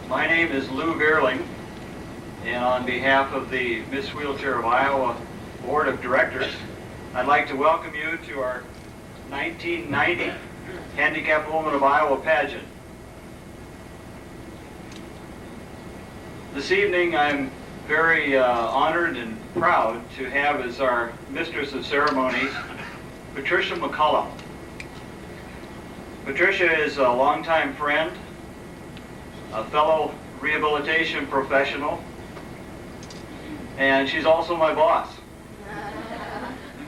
My name is Lou Veerling, and on behalf of the Miss Wheelchair of Iowa Board of Directors, I'd like to welcome you to our 1990 Handicapped Woman of Iowa Pageant. This evening I'm very honored and proud to have as our Mistress of Ceremonies, Patricia McCullough. Patricia is a longtime friend, a fellow rehabilitation professional, and she's also my boss.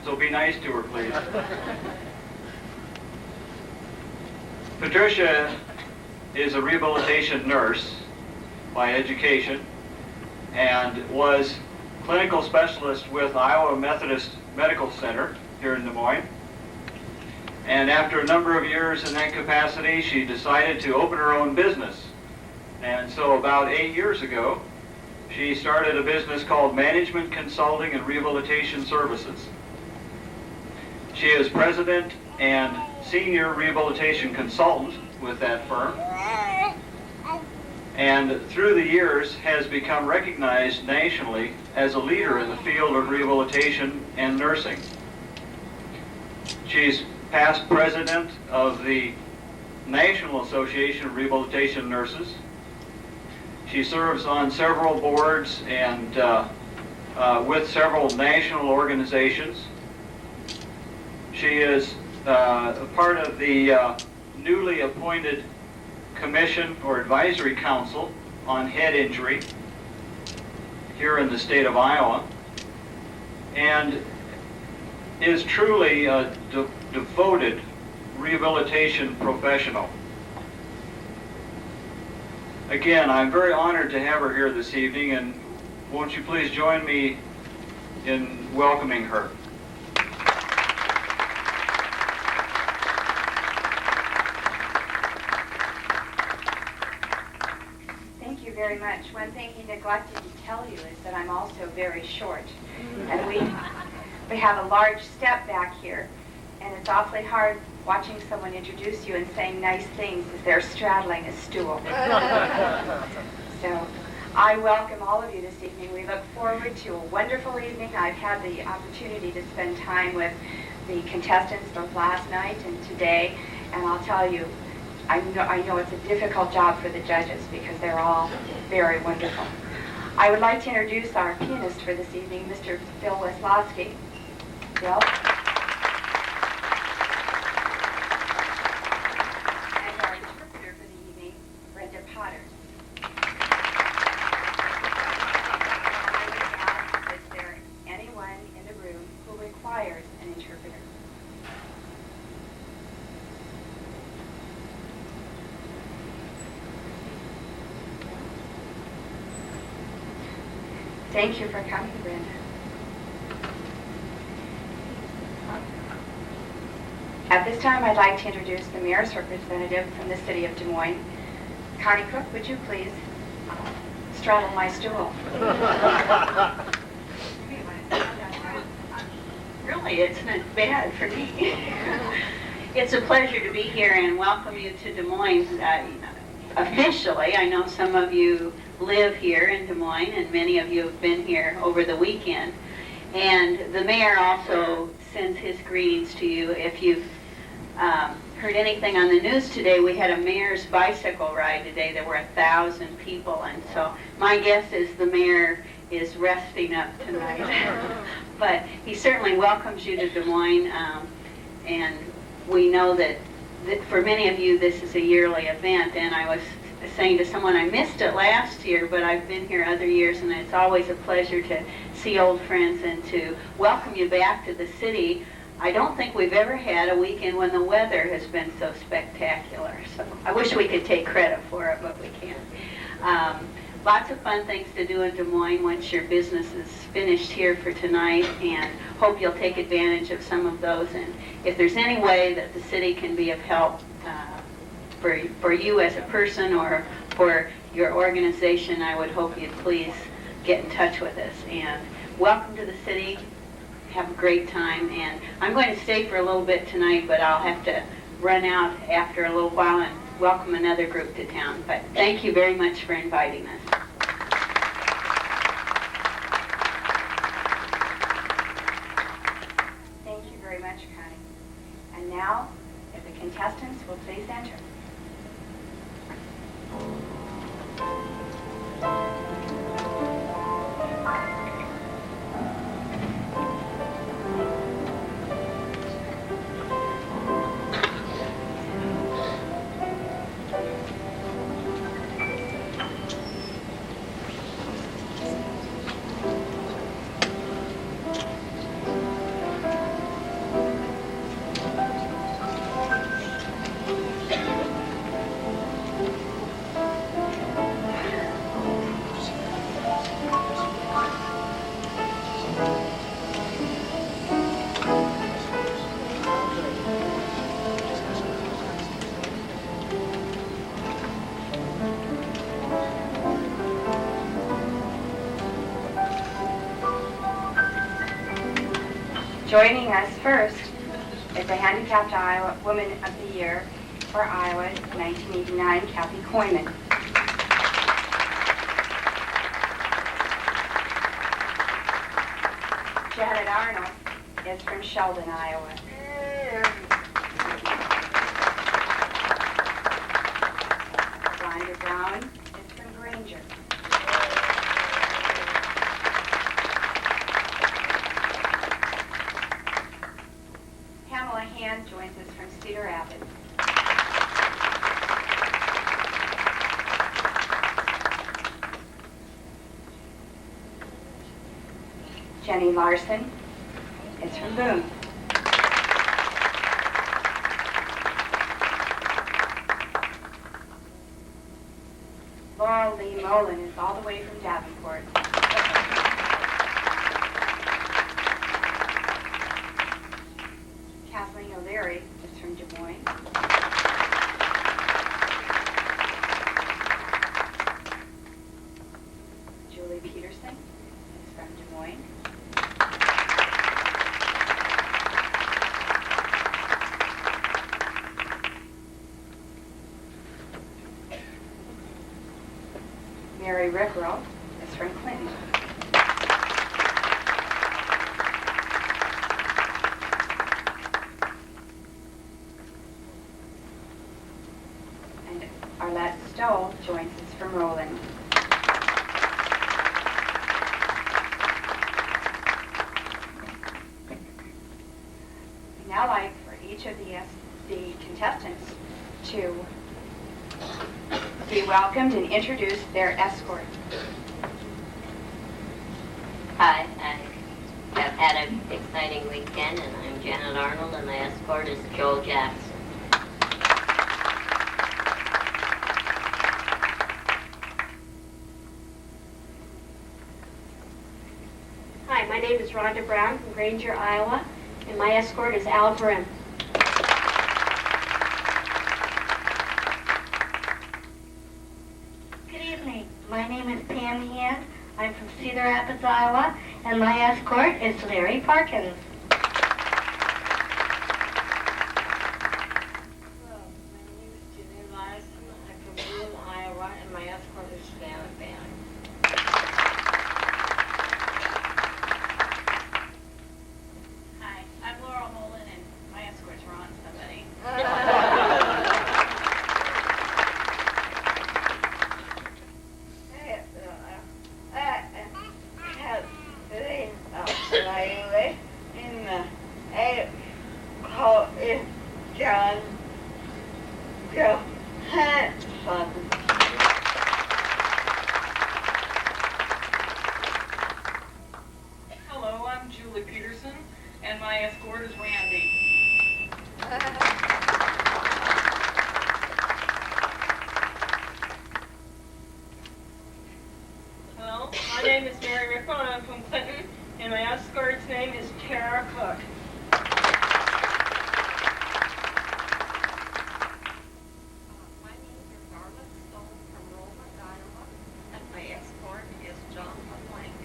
So be nice to her, please. Patricia is a rehabilitation nurse by education and was clinical specialist with Iowa Methodist Medical Center here in Des Moines. And after a number of years in that capacity, she decided to open her own business. And so about 8 years ago, she started a business called Management Consulting and Rehabilitation Services. She is president and senior rehabilitation consultant with that firm, and through the years has become recognized nationally as a leader in the field of rehabilitation and nursing. She's past president of the National Association of Rehabilitation Nurses. She serves on several boards and with several national organizations. She is a part of the newly appointed Commission or Advisory Council on Head Injury here in the state of Iowa, and is truly a devoted rehabilitation professional. Again, I'm very honored to have her here this evening, and won't you please join me in welcoming her. Thank you very much. One thing he neglected to tell you is that I'm also very short, and we have a large step back here, and it's awfully hard watching someone introduce you and saying nice things as they're straddling a stool. So I welcome all of you this evening. We look forward to a wonderful evening. I've had the opportunity to spend time with the contestants both last night and today, and I'll tell you, I know it's a difficult job for the judges because they're all very wonderful. I would like to introduce our pianist for this evening, Mr. Bill Weslowski. Bill? And our interpreter for the evening, Brenda Potter. I would ask, is there anyone in the room who requires an interpreter? Thank you for coming, Brenda. At this time, I'd like to introduce the mayor's representative from the city of Des Moines. Connie Cook, would you please straddle my stool? Really, it's not bad for me. It's a pleasure to be here and welcome you to Des Moines. Officially, I know some of you live here in Des Moines, and many of you have been here over the weekend. And the mayor also sends his greetings to you. If you've heard anything on the news today, we had a mayor's bicycle ride today. There were 1,000 people, and so my guess is the mayor is resting up tonight. But he certainly welcomes you to Des Moines, and we know that for many of you this is a yearly event, and I was saying to someone I missed it last year, but I've been here other years, and it's always a pleasure to see old friends and to welcome you back to the city. I don't think we've ever had a weekend when the weather has been so spectacular, so I wish we could take credit for it, but we can't. Lots of fun things to do in Des Moines once your business is finished here for tonight, and hope you'll take advantage of some of those. And if there's any way that the city can be of help for you as a person or for your organization, I would hope you'd please get in touch with us. And welcome to the city. Have a great time. And I'm going to stay for a little bit tonight, but I'll have to run out after a little while and welcome another group to town. But thank you very much for inviting us. Thank you very much, Connie. And now, if the contestants will please enter. Joining us first is the Handicapped Iowa Woman of the Year for Iowa 1989, Kathy Coyman. Janet Arnold is from Sheldon, Iowa. Rhonda Brown is from Granger. Pamela Hand joins us from Cedar Rapids. Jenny Larson is from Boone. Laurel Lee Mullen is all the way from Davenport. Kathleen O'Leary is from Des Moines. Julie Peterson is from Des Moines. Mary Rickrell is from Clinton. And Arlette Stoll joins us from Roland. We'd now like for each of the contestants to be welcomed and introduce their escort. Hi, I have had an exciting weekend, and I'm Janet Arnold, and my escort is Joel Jackson. Hi, my name is Rhonda Brown from Granger, Iowa, and my escort is Al Grimm. Good evening. My name is Pam Hand. I'm from Cedar Rapids, Iowa, and my escort is Larry Parkins. Hello, my name is Jenny Larson. I'm from Boone, Iowa, and my escort is Janet Bannon. Hi, I'm Laurel Mullen, and my escort's Ron somebody. John Johansson. Hello, I'm Julie Peterson, and my escort is Randy. Hello, my name is Mary Rickle, and I'm from Clinton, and my escort's name is Tara Cook. My name is Darla Stone from Roland, Iowa, and my escort is John LeBlanc.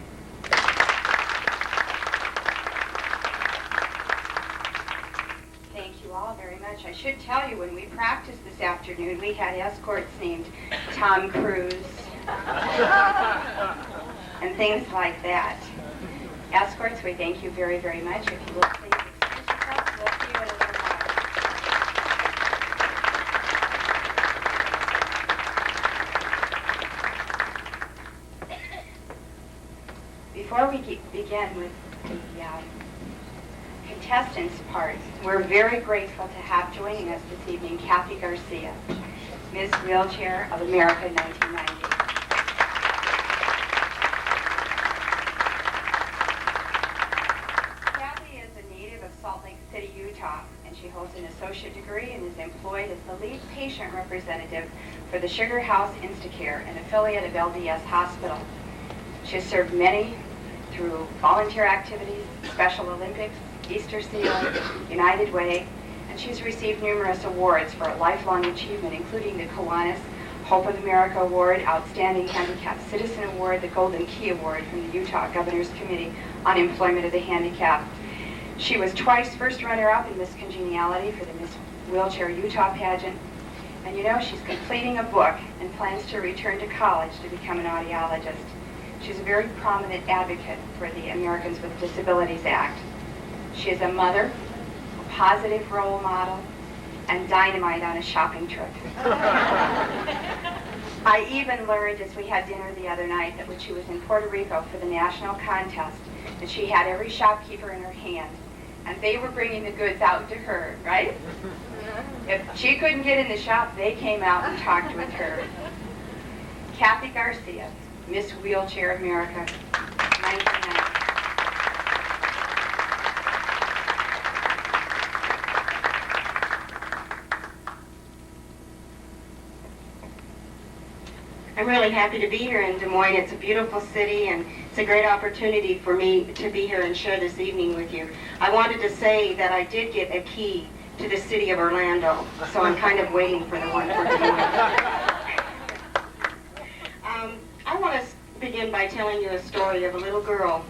Thank you all very much. I should tell you, when we practiced this afternoon. We had escorts named Tom Cruise and things like that. Escorts, we thank you very, very much. If you will please excuse yourselves, we'll see you in a little while. Before we begin with the contestants part, we're very grateful to have joining us this evening Kathy Garcia, Miss Wheelchair of America 1990. Kathy is a native of Salt Lake City, Utah, and she holds an associate degree and is employed as the lead patient representative for the Sugar House Instacare, an affiliate of LDS Hospital. She has served many through volunteer activities, Special Olympics, Easter Seal, United Way, and she's received numerous awards for lifelong achievement, including the Kiwanis Hope of America Award, Outstanding Handicapped Citizen Award, the Golden Key Award from the Utah Governor's Committee on Employment of the Handicapped. She was twice first runner-up in Miss Congeniality for the Miss Wheelchair Utah pageant. And you know, she's completing a book and plans to return to college to become an audiologist. She's a very prominent advocate for the Americans with Disabilities Act. She is a mother, a positive role model, and dynamite on a shopping trip. I even learned as we had dinner the other night that when she was in Puerto Rico for the national contest, that she had every shopkeeper in her hand, and they were bringing the goods out to her, right? If she couldn't get in the shop, they came out and talked with her. Kathy Garcia, Miss Wheelchair America, 1990. I'm really happy to be here in Des Moines. It's a beautiful city, and it's a great opportunity for me to be here and share this evening with you. I wanted to say that I did get a key to the city of Orlando, so I'm kind of waiting for the one for Des Moines. I want to begin by telling you a story of a little girl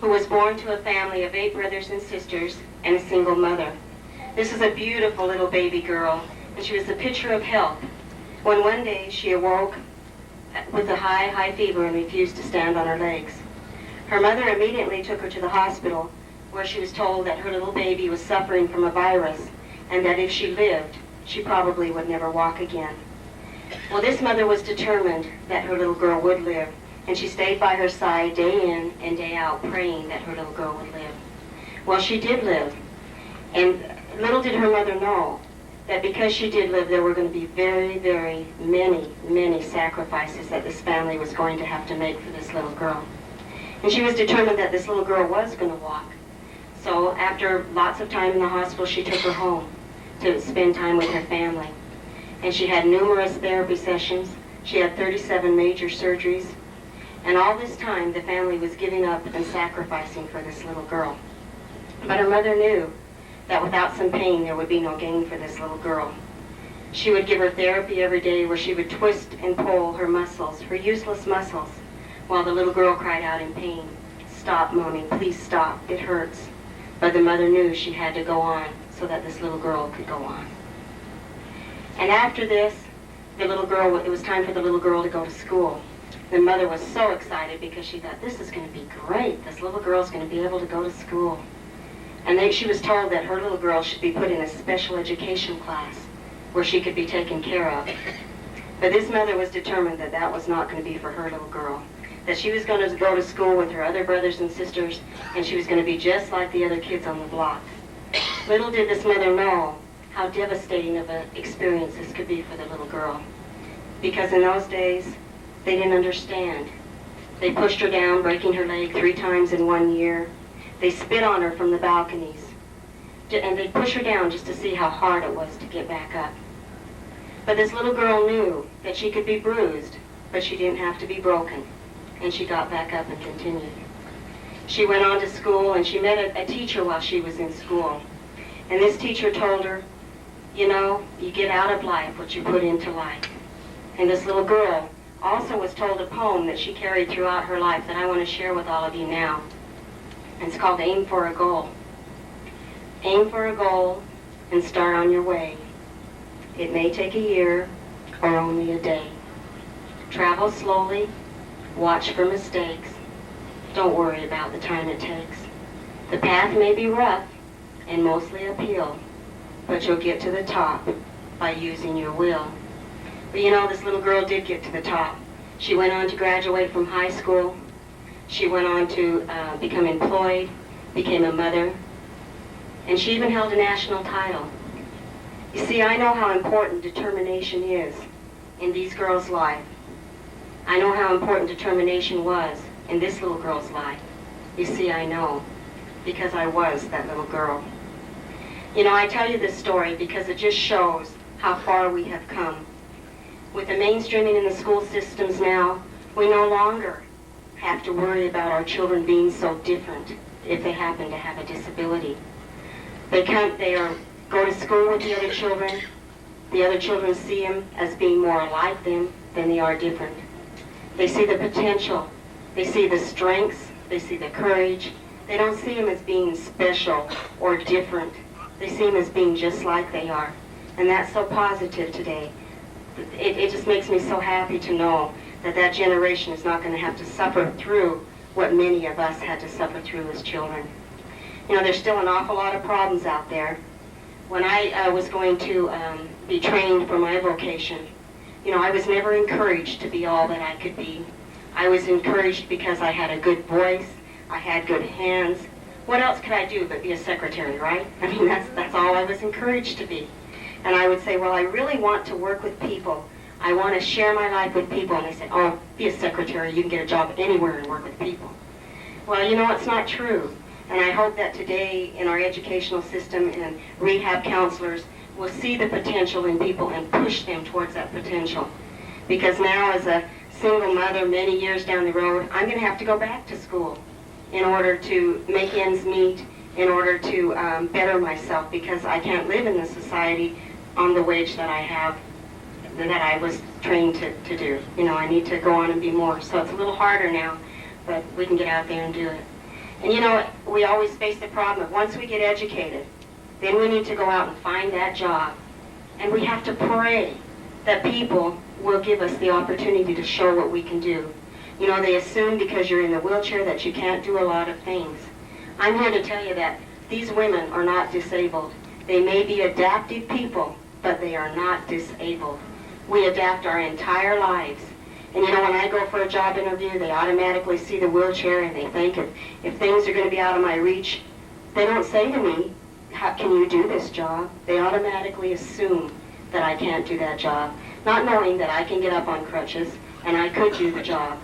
who was born to a family of 8 brothers and sisters and a single mother. This is a beautiful little baby girl, and she was a picture of health. When one day she awoke with a high fever and refused to stand on her legs. Her mother immediately took her to the hospital, where she was told that her little baby was suffering from a virus and that if she lived, she probably would never walk again. Well, this mother was determined that her little girl would live, and she stayed by her side day in and day out praying that her little girl would live. Well, she did live, and little did her mother know that because she did live, there were going to be very, very many sacrifices that this family was going to have to make for this little girl. And she was determined that this little girl was going to walk. So after lots of time in the hospital, she took her home to spend time with her family. And she had numerous therapy sessions. She had 37 major surgeries. And all this time, the family was giving up and sacrificing for this little girl. But her mother knew that without some pain, there would be no gain for this little girl. She would give her therapy every day where she would twist and pull her muscles, her useless muscles, while the little girl cried out in pain, "Stop, Mommy, please stop, it hurts." But the mother knew she had to go on so that this little girl could go on. And after this, it was time for the little girl to go to school. The mother was so excited because she thought, this is going to be great. This little girl's going to be able to go to school. And then she was told that her little girl should be put in a special education class where she could be taken care of. But this mother was determined that that was not going to be for her little girl, that she was going to go to school with her other brothers and sisters, and she was going to be just like the other kids on the block. Little did this mother know how devastating of an experience this could be for the little girl, because in those days, they didn't understand. They pushed her down, breaking her leg 3 times in 1 year. They spit on her from the balconies, and they'd push her down just to see how hard it was to get back up. But this little girl knew that she could be bruised, but she didn't have to be broken, and she got back up and continued. She went on to school, and she met a teacher while she was in school. And this teacher told her, you know, you get out of life what you put into life. And this little girl also was told a poem that she carried throughout her life that I want to share with all of you now. And it's called Aim for a Goal. Aim for a goal and start on your way. It may take a year or only a day. Travel slowly, watch for mistakes. Don't worry about the time it takes. The path may be rough and mostly uphill, but you'll get to the top by using your will. But you know, this little girl did get to the top. She went on to graduate from high school. She went on to become employed, became a mother, and she even held a national title. You see, I know how important determination is in these girls' life. I know how important determination was in this little girl's life. You see, I know, because I was that little girl. You know, I tell you this story because it just shows how far we have come. With the mainstreaming in the school systems now, we no longer have to worry about our children being so different if they happen to have a disability. They go to school with the other children. The other children see them as being more like them than they are different. They see the potential. They see the strengths. They see the courage. They don't see them as being special or different. They see them as being just like they are. And that's so positive today. It just makes me so happy to know that that generation is not going to have to suffer through what many of us had to suffer through as children. You know, there's still an awful lot of problems out there. When I was going to be trained for my vocation, you know, I was never encouraged to be all that I could be. I was encouraged because I had a good voice, I had good hands. What else could I do but be a secretary, right? I mean, that's all I was encouraged to be. And I would say, well, I really want to work with people. I want to share my life with people. And they said, oh, be a secretary. You can get a job anywhere and work with people. Well, you know, it's not true. And I hope that today in our educational system and rehab counselors will see the potential in people and push them towards that potential. Because now as a single mother many years down the road, I'm going to have to go back to school in order to make ends meet, in order to better myself, because I can't live in this society on the wage that I have, that I was trained to do. You know, I need to go on and be more. So it's a little harder now, but we can get out there and do it. And you know, we always face the problem of once we get educated, then we need to go out and find that job. And we have to pray that people will give us the opportunity to show what we can do. You know, they assume because you're in the wheelchair that you can't do a lot of things. I'm here to tell you that these women are not disabled. They may be adaptive people, but they are not disabled. We adapt our entire lives. And you know, when I go for a job interview, they automatically see the wheelchair and they think if things are going to be out of my reach, they don't say to me, how can you do this job? They automatically assume that I can't do that job, not knowing that I can get up on crutches and I could do the job.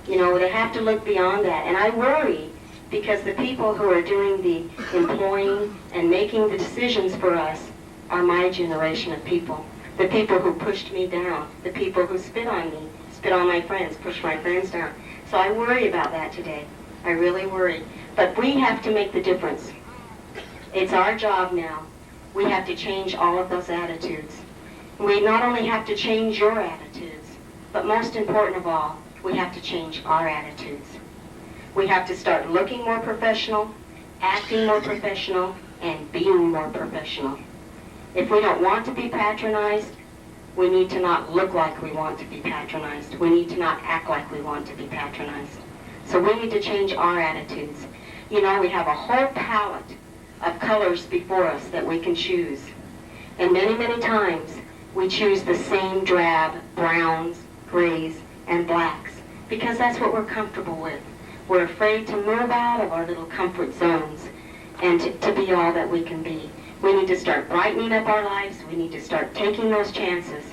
You know, they have to look beyond that. And I worry because the people who are doing the employing and making the decisions for us are my generation of people. The people who pushed me down, the people who spit on me, spit on my friends, pushed my friends down. So I worry about that today. I really worry. But we have to make the difference. It's our job now. We have to change all of those attitudes. We not only have to change your attitudes, but most important of all, we have to change our attitudes. We have to start looking more professional, acting more professional, and being more professional. If we don't want to be patronized, we need to not look like we want to be patronized. We need to not act like we want to be patronized. So we need to change our attitudes. You know, we have a whole palette of colors before us that we can choose. And many, many times, we choose the same drab browns, grays, and blacks, because that's what we're comfortable with. We're afraid to move out of our little comfort zones and to be all that we can be. We need to start brightening up our lives. We need to start taking those chances.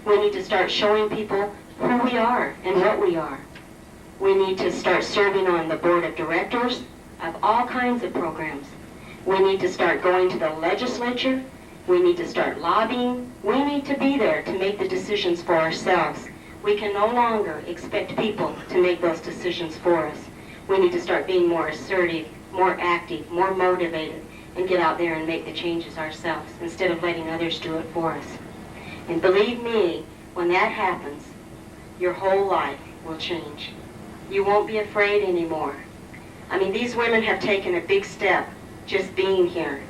We need to start showing people who we are and what we are. We need to start serving on the board of directors of all kinds of programs. We need to start going to the legislature. We need to start lobbying. We need to be there to make the decisions for ourselves. We can no longer expect people to make those decisions for us. We need to start being more assertive, more active, more motivated, and get out there and make the changes ourselves instead of letting others do it for us. And believe me, when that happens, your whole life will change. You won't be afraid anymore. I mean, these women have taken a big step just being here.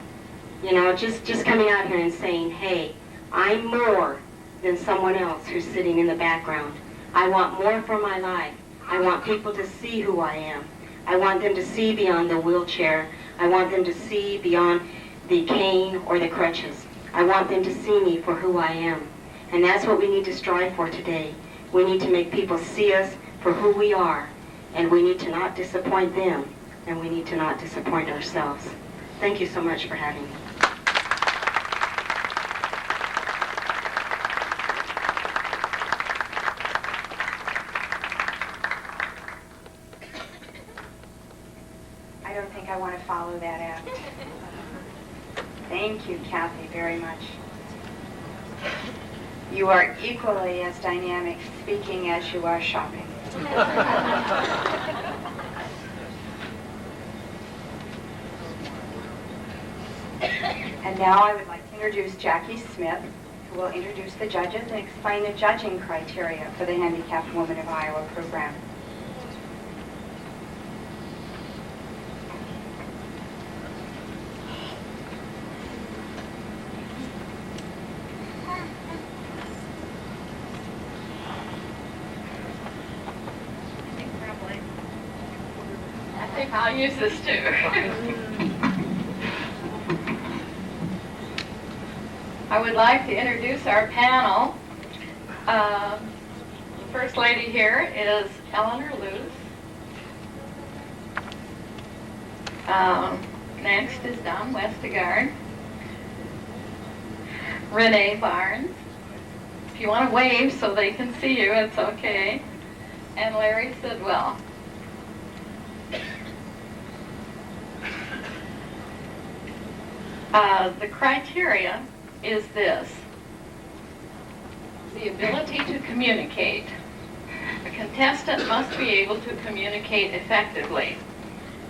You know, just coming out here and saying, hey, I'm more than someone else who's sitting in the background. I want more for my life. I want people to see who I am. I want them to see beyond the wheelchair. I want them to see beyond the cane or the crutches. I want them to see me for who I am. And that's what we need to strive for today. We need to make people see us for who we are. And we need to not disappoint them. And we need to not disappoint ourselves. Thank you so much for having me. I don't think I want to follow that act. Thank you, Kathy, very much. You are equally as dynamic speaking as you are shopping. And now I would like to introduce Jackie Smith, who will introduce the judges and explain the judging criteria for the Handicapped Woman of Iowa program. I think I'll use this too. I would like to introduce our panel. The first lady here is Eleanor Luce. Next is Don Westergaard. Renee Barnes. If you want to wave so they can see you, it's okay. And Larry Sidwell. The criteria is this: the ability to communicate. A contestant must be able to communicate effectively.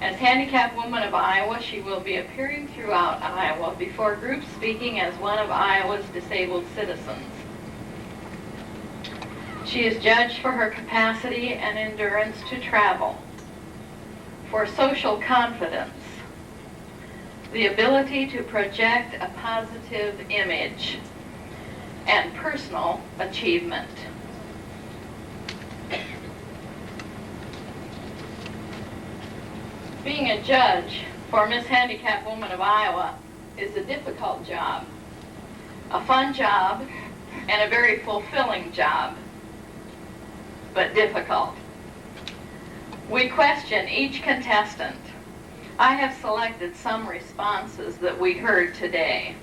As Handicapped Woman of Iowa, she will be appearing throughout Iowa before groups speaking as one of Iowa's disabled citizens. She is judged for her capacity and endurance to travel, for social confidence, the ability to project a positive image, and personal achievement. Being a judge for Miss Handicapped Woman of Iowa is a difficult job, a fun job, and a very fulfilling job, but difficult. We question each contestant. I have selected some responses that we heard today.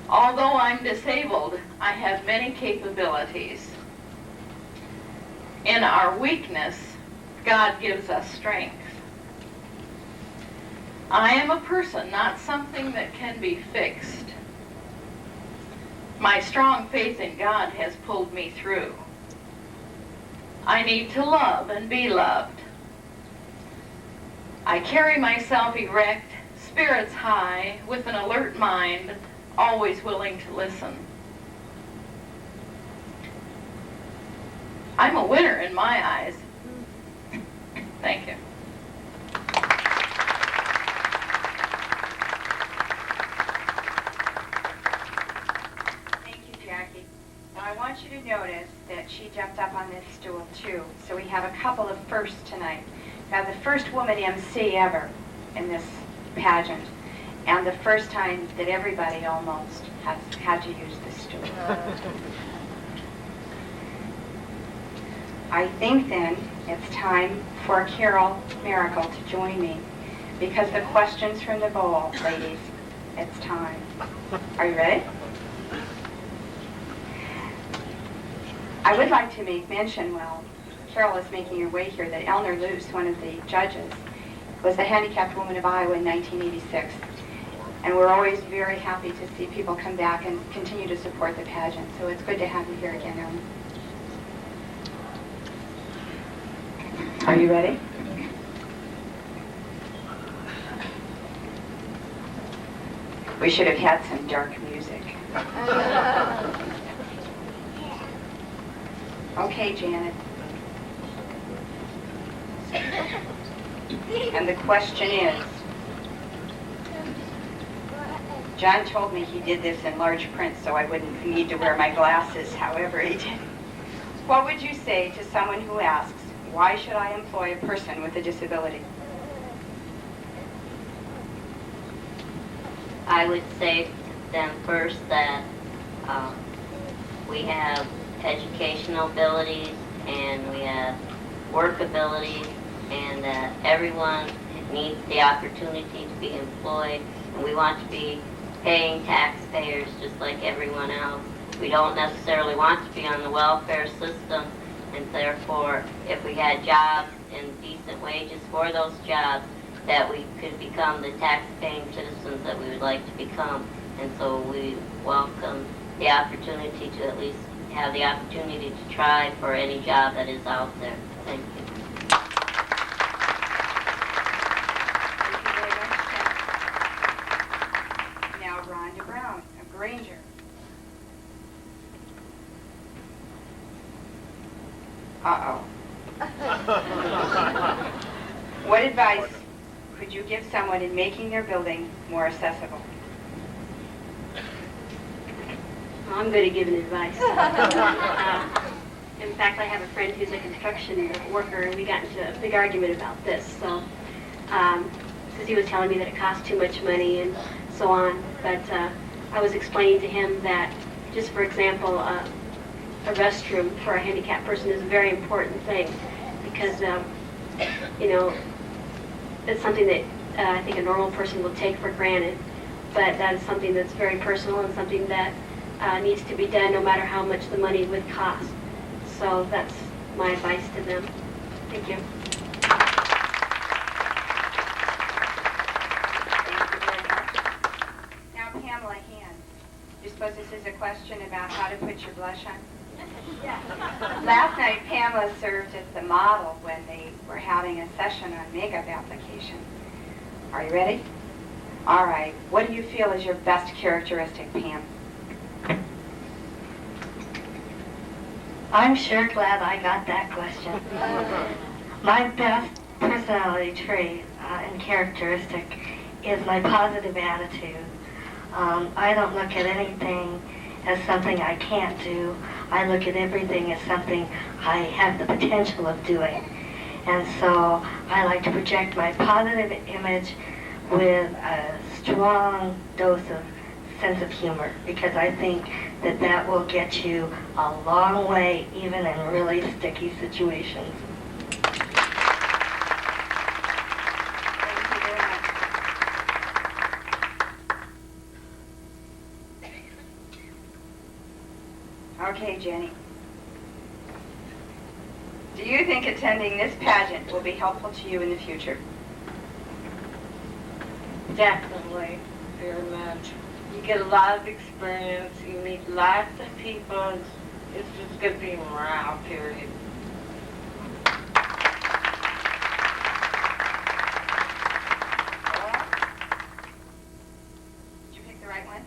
Although I'm disabled, I have many capabilities. In our weakness, God gives us strength. I am a person, not something that can be fixed. My strong faith in God has pulled me through. I need to love and be loved. I carry myself erect, spirits high, with an alert mind, always willing to listen. I'm a winner in my eyes. Thank you. Thank you, Jackie. Now I want you to notice that she jumped up on this stool too. So we have a couple of firsts tonight. We have the first woman MC ever in this pageant, and the first time that everybody almost has had to use the stool. I think then it's time for Carol Miracle to join me, because the questions from the bowl, ladies, it's time. Are you ready? I would like to make mention, while Carol is making her way here, that Eleanor Luce, one of the judges, was the Handicapped Woman of Iowa in 1986. And we're always very happy to see people come back and continue to support the pageant. So it's good to have you here again, Eleanor. Are you ready? We should have had some dark music. Okay, Janet. And the question is, John told me he did this in large print so I wouldn't need to wear my glasses, however he did. What would you say to someone who asks, why should I employ a person with a disability? I would say to them first that we have educational abilities and we have work abilities, and that everyone needs the opportunity to be employed, and we want to be paying taxpayers just like everyone else. We don't necessarily want to be on the welfare system, and therefore if we had jobs and decent wages for those jobs, that we could become the tax-paying citizens that we would like to become. And so we welcome the opportunity to at least have the opportunity to try for any job that is out there. Thank you. Thank you very much, Ken. Now Rhonda Brown of Granger. Uh-oh. What advice could you give someone in making their building more accessible? I'm going to give an advice. In fact, I have a friend who's a construction worker, and we got into a big argument about this. So, since he was telling me that it costs too much money and so on, but I was explaining to him that, just for example, a restroom for a handicapped person is a very important thing because, you know, it's something that I think a normal person will take for granted, but that is something that's very personal and something that needs to be done no matter how much the money would cost. So that's my advice to them. Thank you. Thank you very much. Now, Pamela Hand, you suppose this is a question about how to put your blush on? Last night, Pamela served as the model when they were having a session on makeup application. Are you ready? All right. What do you feel is your best characteristic, Pam? I'm sure glad I got that question. My best personality trait and characteristic is my positive attitude. I don't look at anything as something I can't do. I look at everything as something I have the potential of doing. And so I like to project my positive image with a strong dose of sense of humor, because I think that that will get you a long way, even in really sticky situations. Thank you very much. Okay, Jenny. Do you think attending this pageant will be helpful to you in the future? Definitely, very much. You get a lot of experience, you meet lots of people, it's just going to be morale, period. Did you pick the right one?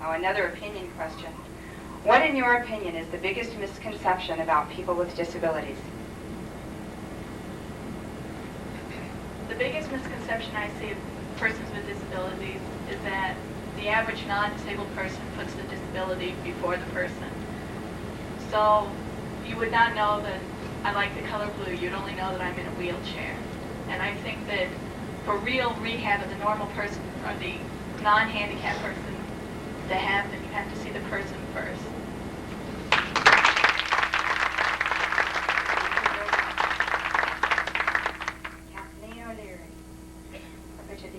Oh, another opinion question. What, in your opinion, is the biggest misconception about people with disabilities? The biggest misconception I see of persons with disabilities is that the average non-disabled person puts the disability before the person. So you would not know that I like the color blue, you'd only know that I'm in a wheelchair. And I think that for real rehab of the normal person or the non-handicapped person to happen, you have to see the person first.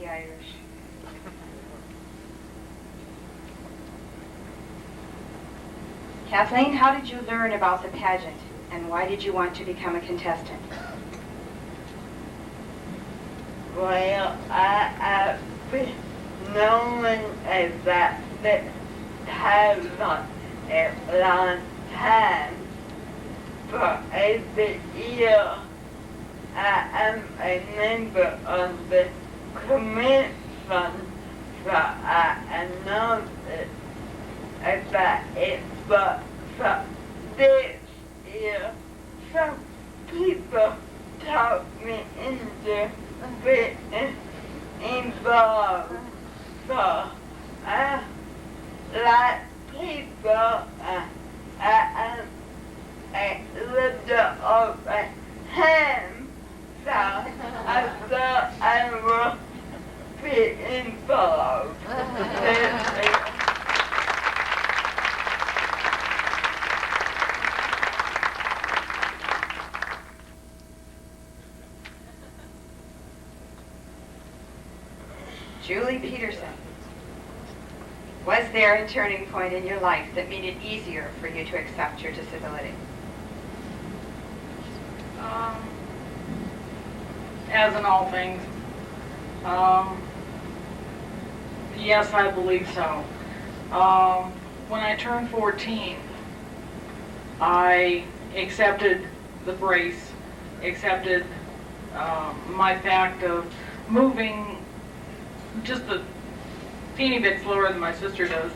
Irish. Kathleen, how did you learn about the pageant, and why did you want to become a contestant? Well, I've been known as that has not a long time, but every year I am a member of the commitment fund, so I know about it, but so this year some people talked me into fitting involved. So, like people, I lived over him, so I thought I would be involved. Julie Peterson, was there a turning point in your life that made it easier for you to accept your disability? As in all things, yes, I believe so. When I turned 14, I accepted the brace, accepted my fact of moving just a teeny bit slower than my sister does.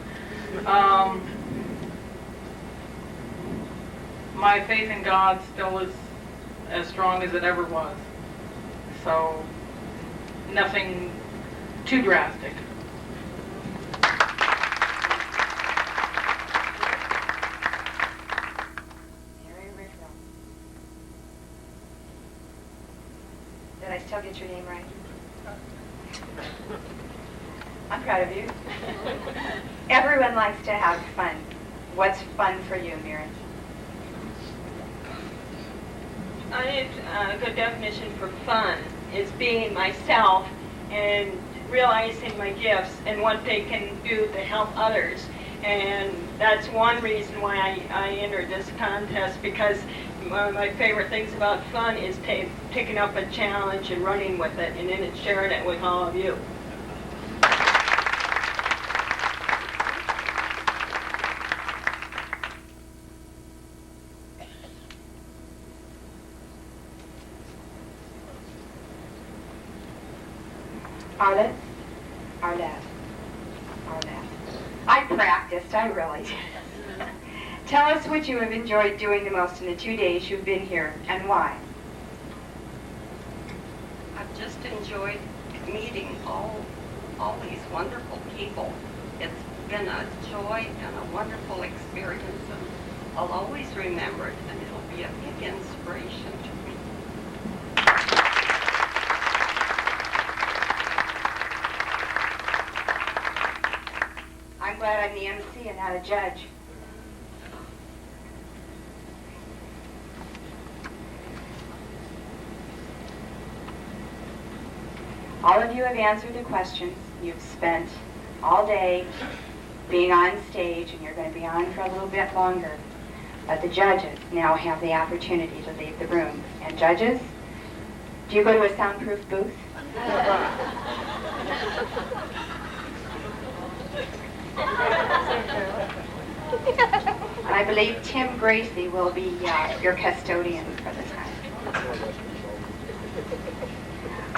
My faith in God still is as strong as it ever was. So, nothing too drastic. Mary Rickville. Did I still get your name right? I'm proud of you. Everyone likes to have fun. What's fun for you, Mary? I think a good definition for fun is being myself and realizing my gifts and what they can do to help others. And that's one reason why I entered this contest, because one of my favorite things about fun is taking up a challenge and running with it and then sharing it with all of you. Arlette? I practiced, I really did. Tell us what you have enjoyed doing the most in the 2 days you've been here, and why. I've just enjoyed meeting all these wonderful people. It's been a joy and a wonderful experience, and I'll always remember it, and it'll be a big inspiration to me. I'm glad I'm the MC and not a judge. All of you have answered the questions. You've spent all day being on stage, and you're going to be on for a little bit longer. But the judges now have the opportunity to leave the room. And judges, do you go to a soundproof booth? I believe Tim Gracie will be your custodian for the time.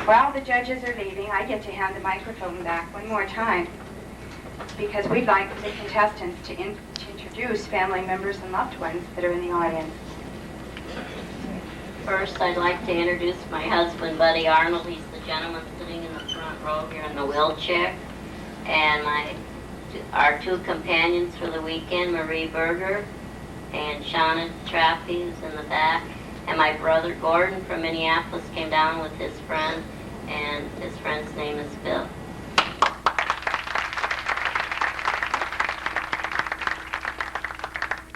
While the judges are leaving, I get to hand the microphone back one more time, because we'd like the contestants to introduce family members and loved ones that are in the audience. First, I'd like to introduce my husband, Buddy Arnold. He's the gentleman sitting in the front row here in the wheelchair. And our two companions for the weekend, Marie Berger and Shauna Traffy, who's in the back. And my brother Gordon from Minneapolis came down with his friend, and his friend's name is Bill.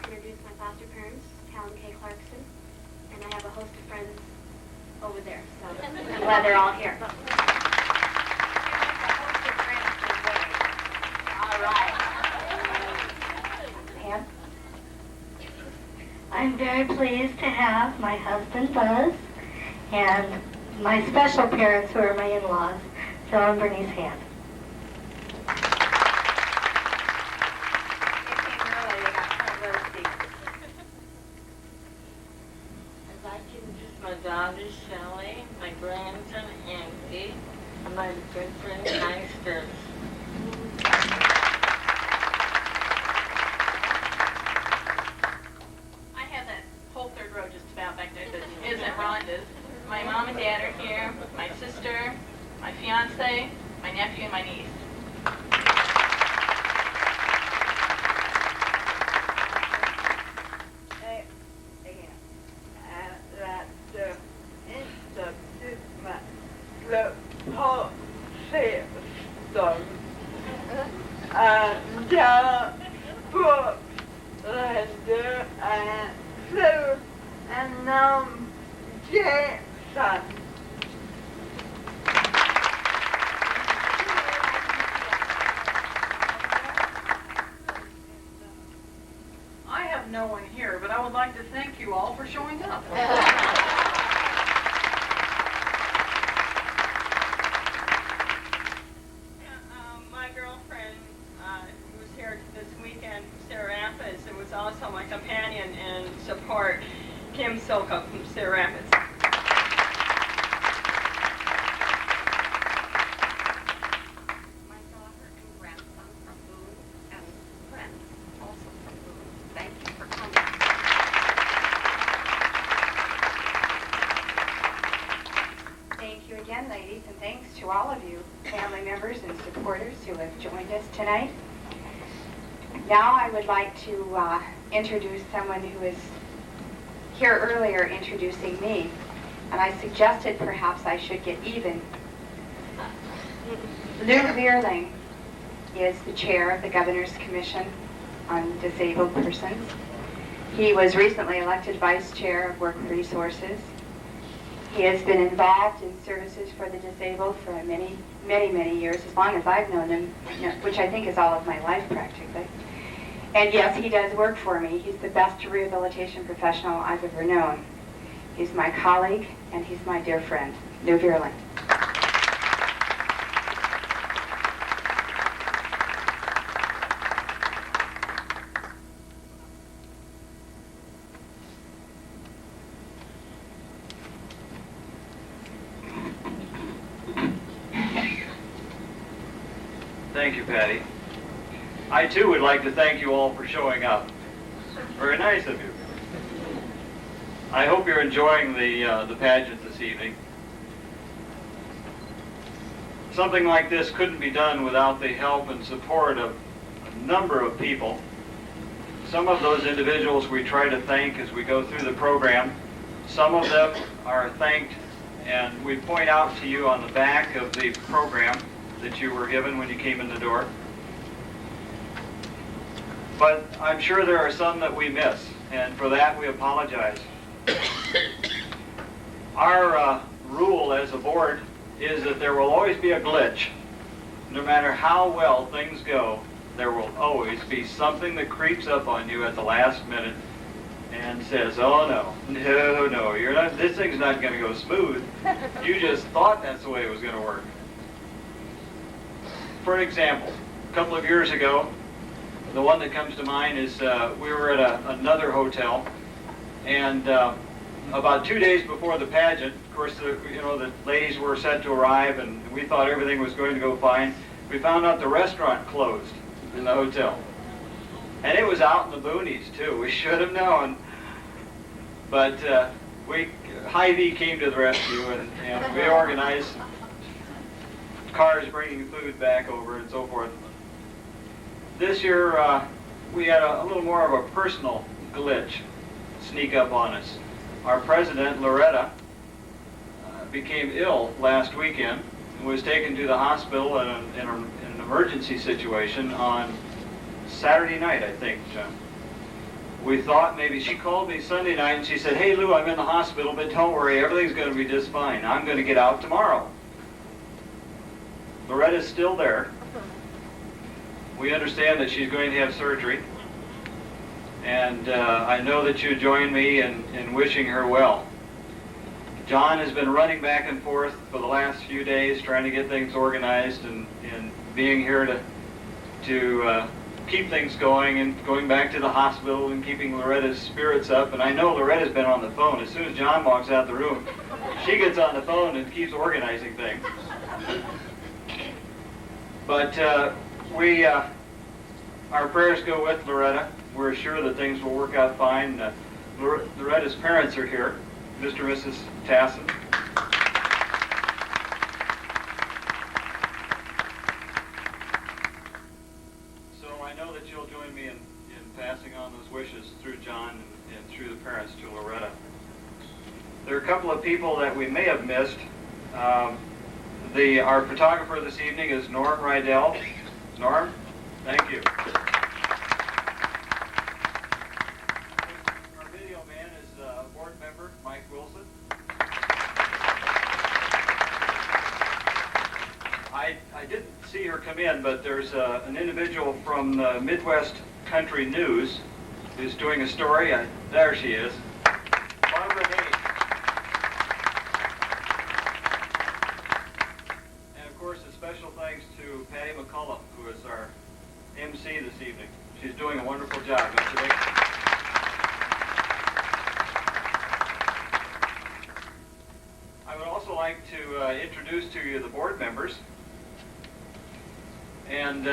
Introduce my foster parents, Helen K. Clarkson, and I have a host of friends over there, so I'm glad they're all here. All right. Pam? I'm very pleased to have my husband Buzz and my special parents who are my in-laws, Phil and Bernice Hand. I'd like to introduce my daughter Shelley, my grandson Andy, and my good friend Meister. I have that whole third row just about back there that isn't Rhonda's. My mom and dad are here, my sister, my fiance, my nephew and my niece. I have no one here, but I would like to thank you all for showing up. My girlfriend who was here this weekend, Sarah Rapids, and was also my companion and support, Kim Silka from Sarah Rapids. My daughter and grandson from Boone, and friends also from Boone. Thank you for coming. Thank you again, ladies, and thanks to all of you, family members and supporters who have joined us tonight. Now I would like to introduce someone who was here earlier introducing me, and I suggested perhaps I should get even. Lou Veerling is the chair of the Governor's Commission on Disabled Persons. He was recently elected vice chair of Work Resources. He has been involved in services for the disabled for many, many, many years, as long as I've known him, which I think is all of my life practically. And yes, he does work for me. He's the best rehabilitation professional I've ever known. He's my colleague, and he's my dear friend, Lou Veerling. Thank you, Patty. I too would like to thank you all for showing up. Very nice of you. I hope you're enjoying the pageant this evening. Something like this couldn't be done without the help and support of a number of people. Some of those individuals we try to thank as we go through the program. Some of them are thanked, and we point out to you on the back of the program that you were given when you came in the door. But I'm sure there are some that we miss, and for that we apologize. Our rule as a board is that there will always be a glitch. No matter how well things go, there will always be something that creeps up on you at the last minute and says, oh no, you're not, this thing's not going to go smooth. You just thought that's the way it was going to work. For an example, a couple of years ago, the one that comes to mind is we were at another hotel, and about 2 days before the pageant, of course, the ladies were set to arrive, and we thought everything was going to go fine. We found out the restaurant closed in the hotel, and it was out in the boonies too. We should have known, but Hy-Vee came to the rescue, and we organized cars bringing food back over and so forth. This year, we had a little more of a personal glitch sneak up on us. Our president, Loretta, became ill last weekend and was taken to the hospital in an emergency situation on Saturday night, I think. We thought maybe she called me Sunday night and she said, hey Lou, I'm in the hospital, but don't worry, everything's going to be just fine. I'm going to get out tomorrow. Loretta's still there. We understand that she's going to have surgery, and I know that you join me in wishing her well. John has been running back and forth for the last few days trying to get things organized and being here to keep things going and going back to the hospital and keeping Loretta's spirits up. And I know Loretta's been on the phone. As soon as John walks out the room, she gets on the phone and keeps organizing things. But our prayers go with Loretta. We're sure that things will work out fine. Loretta's parents are here, Mr. and Mrs. Tassin. on those wishes through John and through the parents to Loretta. There are a couple of people that we may have missed. Our photographer this evening is Norm Rydell. Norm, thank you. Our video man is a board member, Mike Wilson. I didn't see her come in, but there's an individual from the Midwest Country News who's doing a story. There she is. Barbara Hayes. And of course, a special thanks to Patty McCullough, who is our MC this evening. She's doing a wonderful job, don't you think? I would also like to introduce to you the board members. And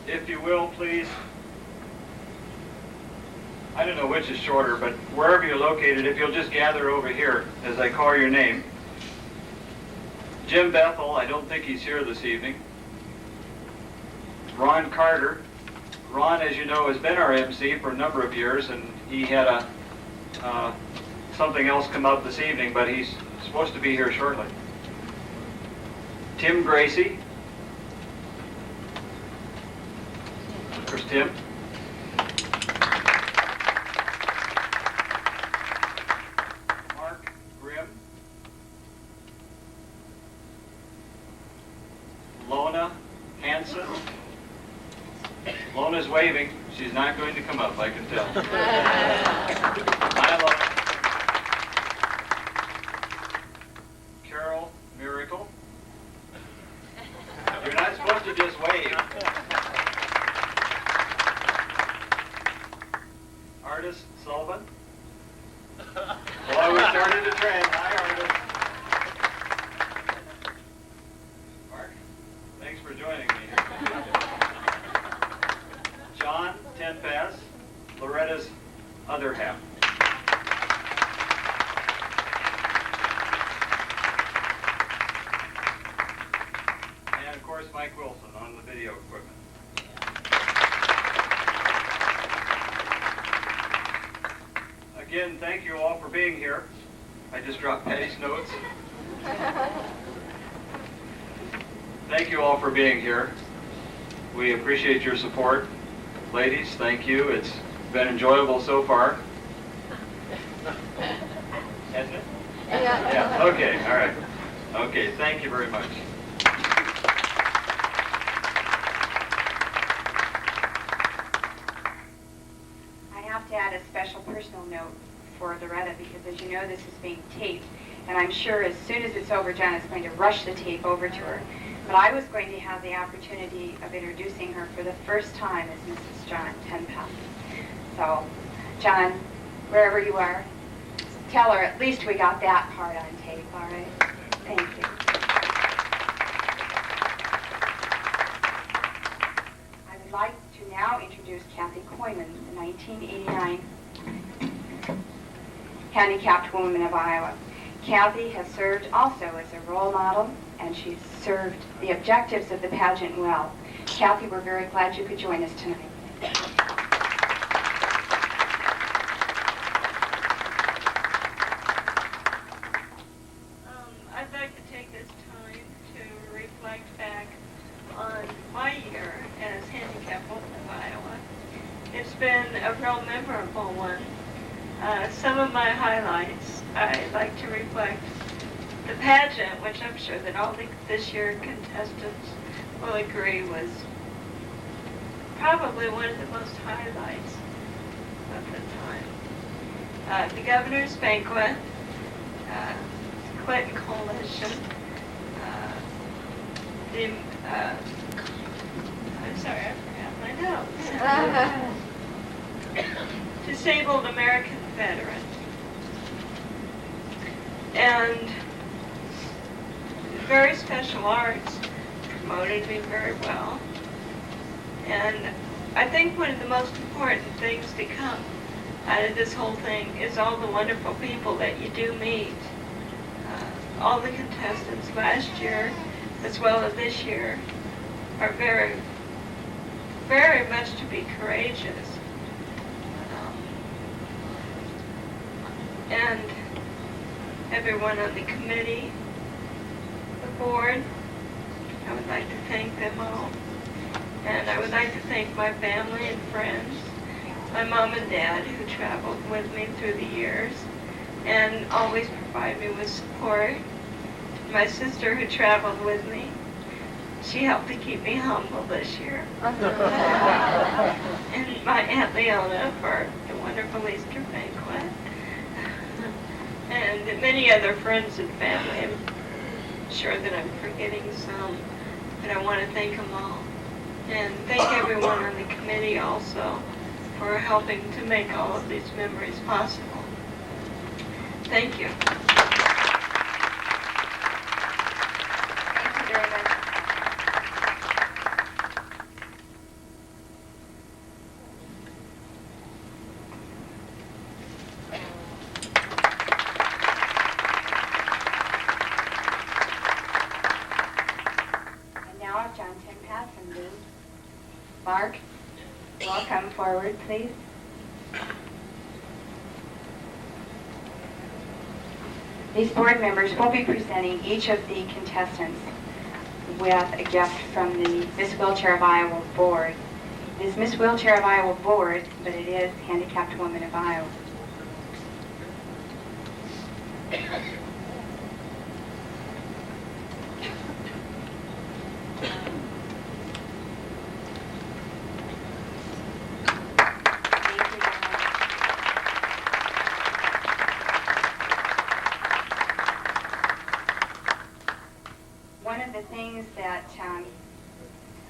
if you will, please, I don't know which is shorter, but wherever you're located, if you'll just gather over here as I call your name. Jim Bethel, I don't think he's here this evening. Ron Carter. Ron, as you know, has been our MC for a number of years, and he had something else come up this evening, but he's supposed to be here shortly. Tim Gracie. There's Tim. Mark Grimm. Lona Hansen. Lona's waving. She's not going to come up, I can tell. Milo. Carol Miracle. You're not supposed to just wave. Artist Sullivan. Well, we started a trend. Hi, Artist. Mark, thanks for joining me. John Tenpass, Loretta's other half. And of course, Mike Wilson on the video equipment. Again, thank you all for being here. I just dropped Patty's notes. Thank you all for being here. We appreciate your support. Ladies, thank you. It's been enjoyable so far. Hasn't it? Yeah. Okay, all right. Okay, thank you very much. To add a special personal note for Loretta, because as you know, this is being taped, and I'm sure as soon as it's over, John is going to rush the tape over to her. But I was going to have the opportunity of introducing her for the first time as Mrs. John Tenpass. So, John, wherever you are, tell her at least we got that part on tape, all right? Thank you. I would like to now introduce Kathy Coyman, the 1989 Handicapped Woman of Iowa. Kathy has served also as a role model, and she's served the objectives of the pageant well. Kathy, we're very glad you could join us tonight. I'd like to take this time to reflect back on my year as Handicapped Woman of Iowa. It's been a real memorable one. Some of my highlights, I'd like to reflect the pageant, which I'm sure that all this year contestants will agree was probably one of the most highlights of the time. The Governor's Banquet, Clinton Coalition, I'm sorry, I forgot my notes. Disabled American Veteran. And very special arts promoted me very well. And I think one of the most important things to come out of this whole thing is all the wonderful people that you do meet. All the contestants last year, as well as this year, are very, very much to be courageous. everyone on the committee, the board. I would like to thank them all. And I would like to thank my family and friends, my mom and dad who traveled with me through the years and always provide me with support. My sister who traveled with me, she helped to keep me humble this year. And my Aunt Leona for the wonderful Easter banquet. And many other friends and family. I'm sure that I'm forgetting some, but I want to thank them all. And thank everyone on the committee also for helping to make all of these memories possible. Thank you. Thank you very much. And now John Timpath and Lou. Mark, will come forward, please. These board members will be presenting each of the contestants with a gift from the Miss Wheelchair of Iowa Board. It is Miss Wheelchair of Iowa Board, but it is Handicapped Woman of Iowa. One of the things that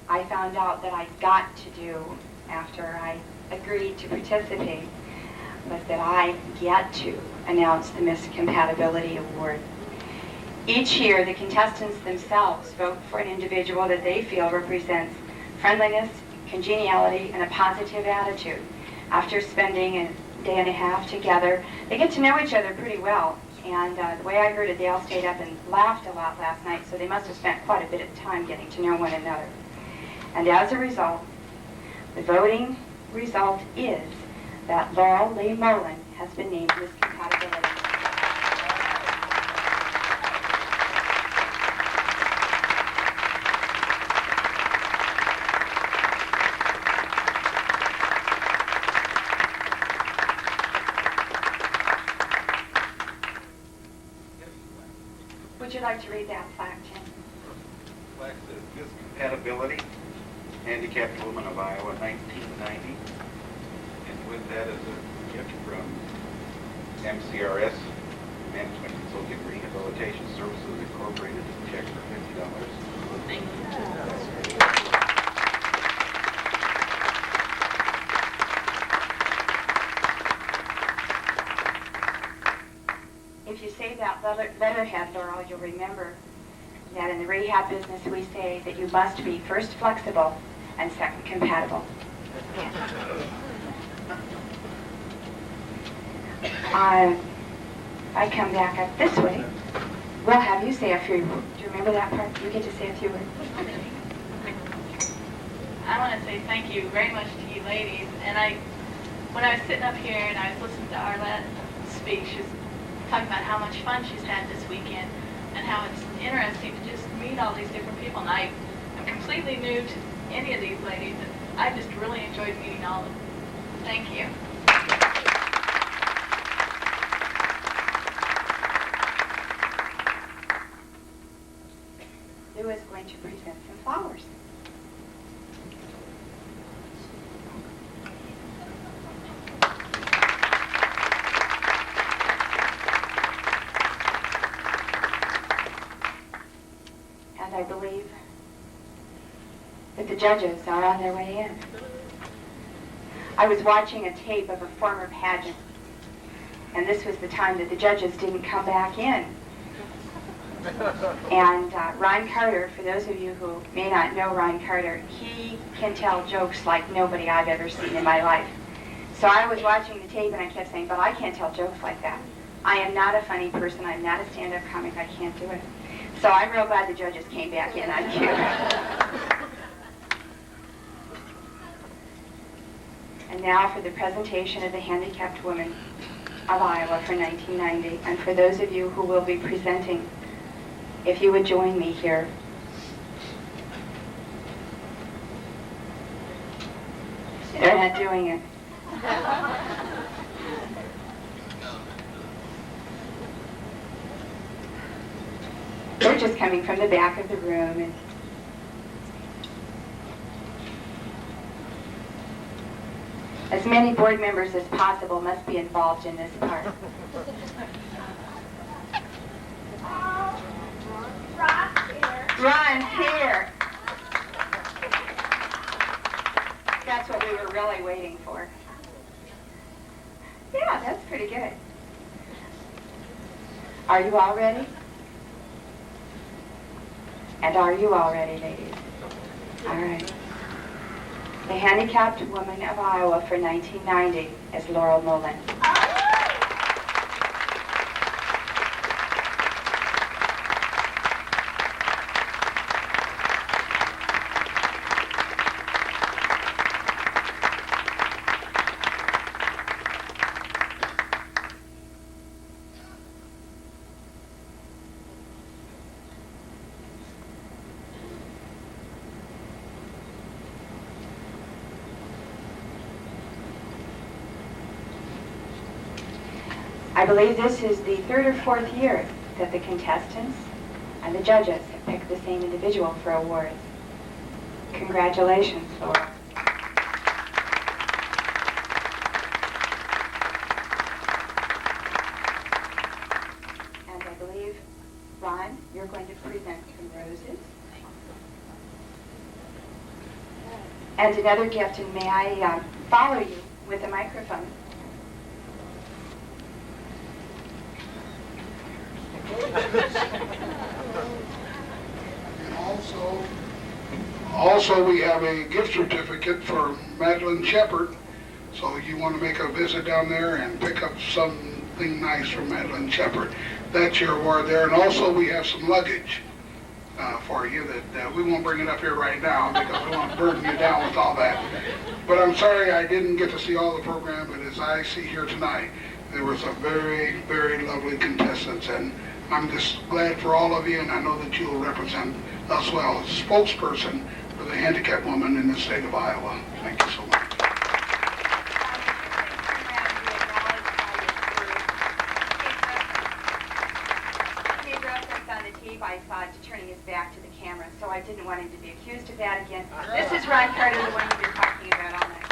I found out that I got to do after I agreed to participate was that I get to announce the Miss Compatibility Award. Each year, the contestants themselves vote for an individual that they feel represents friendliness, congeniality, and a positive attitude. After spending a day and a half together, they get to know each other pretty well. And the way I heard it, they all stayed up and laughed a lot last night, so they must have spent quite a bit of time getting to know one another. And as a result, the voting result is that Laurel Lee Mullen has been named Miss Compatibility. Would you like to read that plaque, Jim? Plaque says Miss Compatibility, Handicapped Woman of Iowa, 1990. And with that is a gift from MCRS, Management Consulting Rehabilitation Services Incorporated, a check for $50. Thank you. If you say that letterhead, Laurel, you'll remember that in the rehab business we say that you must be first flexible and second compatible. If I come back up this way, we'll have you say a few words. Do you remember that part? You get to say a few words. I want to say thank you very much to you ladies. And when I was sitting up here and I was listening to Arlette speak, she was talking about how much fun she's had this weekend and how it's interesting to just meet all these different people. And I'm completely new to any of these ladies, and I just really enjoyed meeting all of them. Thank you. Lou is going to present some flowers. And I believe that the judges are on their way in. I was watching a tape of a former pageant, and this was the time that the judges didn't come back in. And Ron Carter, for those of you who may not know Ron Carter, he can tell jokes like nobody I've ever seen in my life. So I was watching the tape and I kept saying, but I can't tell jokes like that. I am not a funny person. I'm not a stand-up comic. I can't do it. So I'm real glad the judges came back in on cue. And now for the presentation of the Handicapped Woman. of Iowa for 1990. And for those of you who will be presenting, if you would join me here. They're not doing it. They're just coming from the back of the room. And as many board members as possible must be involved in this part. Ron, here. That's what we were really waiting for. Yeah, that's pretty good. Are you all ready? And are you all ready, ladies? All right. The Handicapped Woman of Iowa for 1990 is Laurel Mullen. I believe this is the third or fourth year that the contestants and the judges have picked the same individual for awards. Congratulations, Laura. And I believe, Ron, you're going to present some roses. And another gift, and may I follow you with a microphone? Also, we have a gift certificate for Madeline Shepard. So if you want to make a visit down there and pick up something nice from Madeline Shepard, that's your award there. And also, we have some luggage for you that we won't bring it up here right now because we want to burden you down with all that. But I'm sorry I didn't get to see all the program, but as I see here tonight, there were some very, very lovely contestants, and I'm just glad for all of you, and I know that you'll represent us well as spokesperson for the handicapped woman in the state of Iowa. Thank you so much. He referenced on the tape I saw turning his back to the camera, so I didn't want him to be accused of that again. This is Ron Carter, the one you've been talking about all night.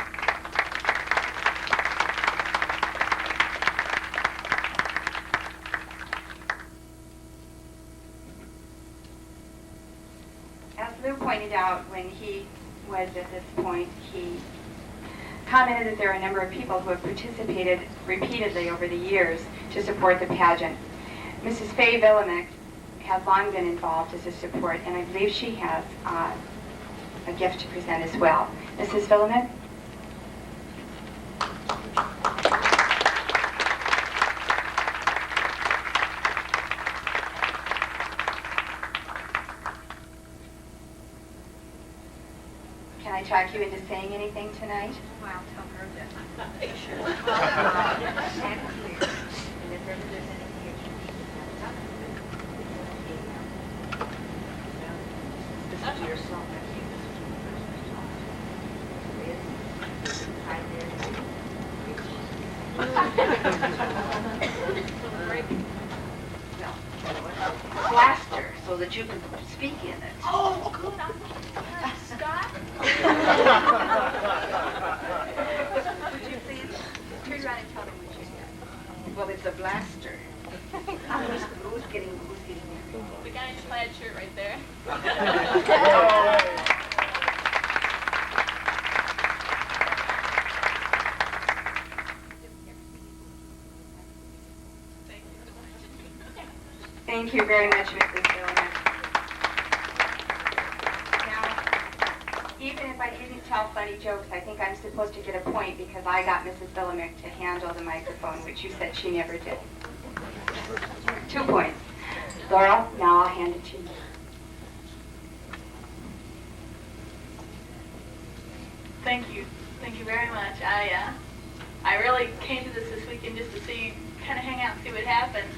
As Lou pointed out when he was at this point, he commented that there are a number of people who have participated repeatedly over the years to support the pageant. Mrs. Faye Villemick has long been involved as a support, and I believe she has a gift to present as well. Mrs. Villemick? Can I talk you into saying anything tonight? Well, tell her that. Blaster, so that you can speak in it. Oh, good. Scott? Would you please turn around and tell them what you said? Well, it's a blaster. Who's getting there? The guy in the plaid shirt right there. Thank you very much, Mrs. Villemick. Now, even if I didn't tell funny jokes, I think I'm supposed to get a point because I got Mrs. Villemick to handle the microphone, which you said she never did. 2 points. Laura, now I'll hand it to you. Thank you. Thank you very much. I really came to this week in just to see, kind of hang out and see what happens.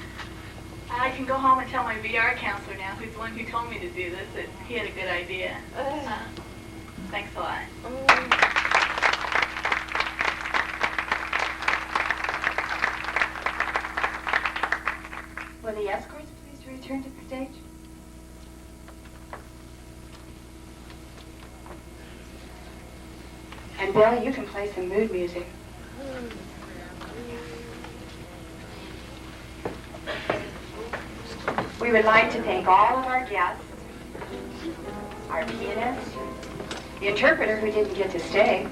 I can go home and tell my VR counselor now, who's the one who told me to do this, that he had a good idea. Thanks a lot. Will the escorts please return to the stage? And Bill, you can play some mood music. We would like to thank all of our guests, our pianist, the interpreter who didn't get to stay,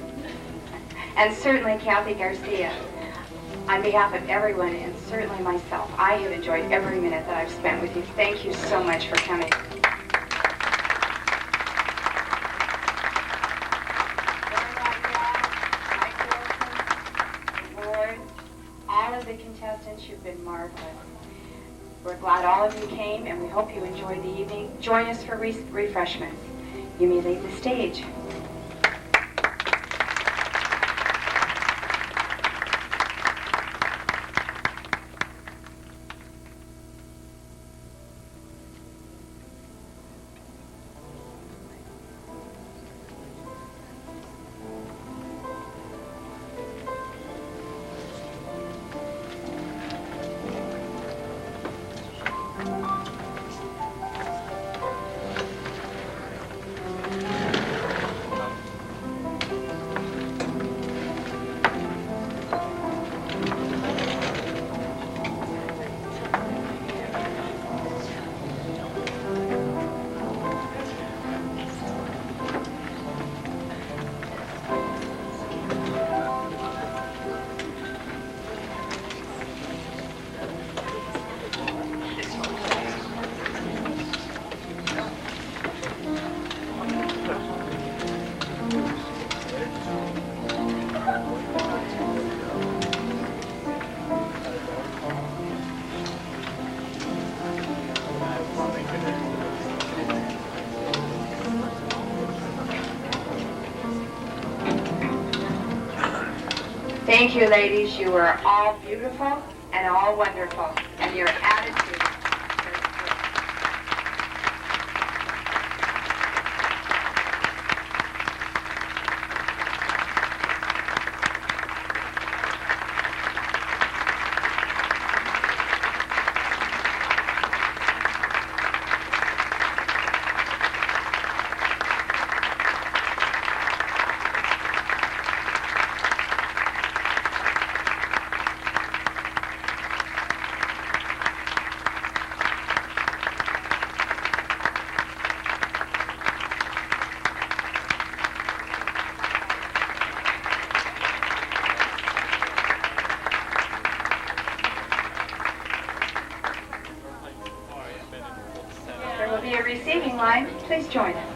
and certainly Kathy Garcia. On behalf of everyone, and certainly myself, I have enjoyed every minute that I've spent with you. Thank you so much for coming. All of the contestants, you've been marvelous. We're glad all of you came, and we hope you enjoyed the evening. Join us for refreshments. You may leave the stage. Thank you, ladies. You were all beautiful and all wonderful, and your attitude. There will be a receiving line. Please join us.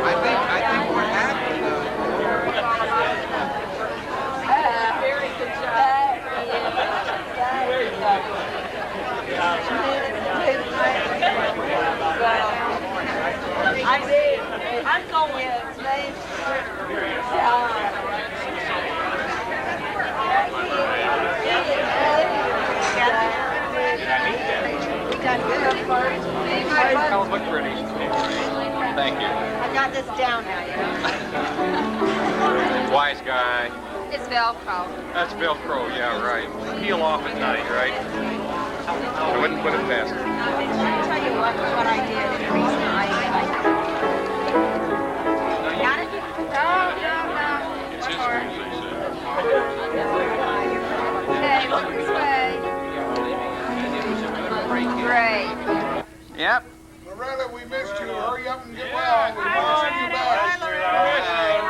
I think we're happy Very good job. I'm going with That look pretty. Thank you. I got this down now, Wise guy. It's Velcro. That's Velcro, yeah, right. Peel off at night, right? I wouldn't put it past her. I'll tell you what I did. The reason I got it? No. It's history, Okay, look this way. Great. Yep. Loretta, we missed you. Hurry up and get well. We want to see you back.